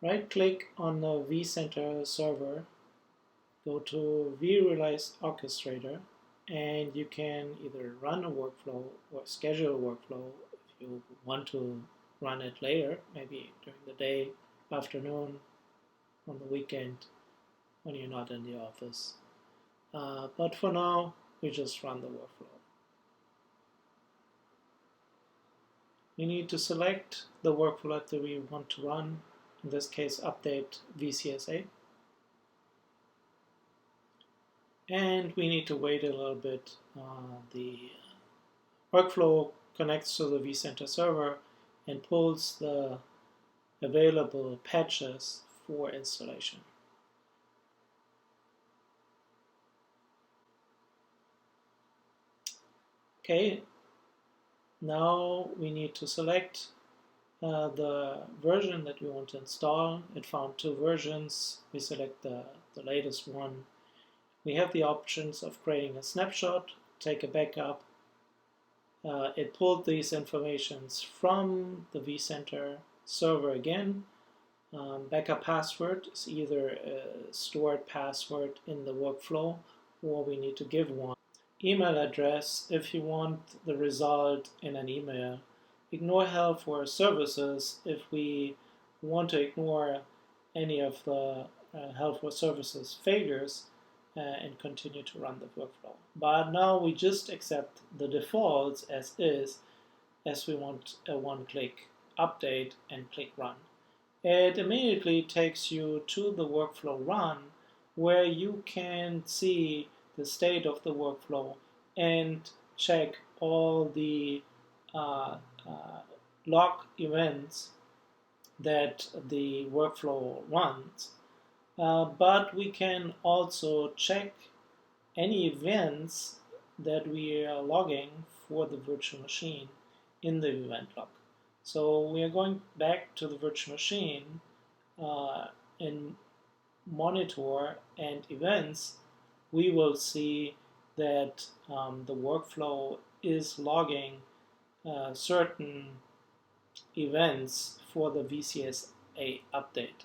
Right click on the vCenter server, go to vRealize Orchestrator, and you can either run a workflow or schedule a workflow if you want to run it later, maybe during the day, afternoon, on the weekend when you're not in the office. But for now, we just run the workflow. We need to select the workflow that we want to run, in this case update VCSA. And we need to wait a little bit. The workflow connects to the vCenter server and pulls the available patches for installation. Okay, now we need to select the version that we want to install. It found 2 versions. We select the latest one. We have the options of creating a snapshot, take a backup. It pulled these informations from the vCenter server again. Backup password is either a stored password in the workflow or we need to give one. Email address if you want the result in an email. Ignore help for services if we want to ignore any of the help for services failures and continue to run the workflow. But now we just accept the defaults as is, as we want a one-click update and click run. It immediately takes you to the workflow run where you can see the state of the workflow and check all the log events that the workflow runs. But we can also check any events that we are logging for the virtual machine in the event log. So we are going back to the virtual machine in monitor and events. We will see that the workflow is logging certain events for the VCSA update,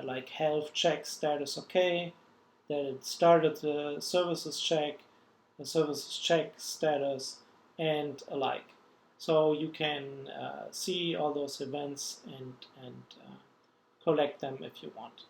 like health check status okay, that it started the services check, the services check status, and alike. So you can see all those events and collect them if you want.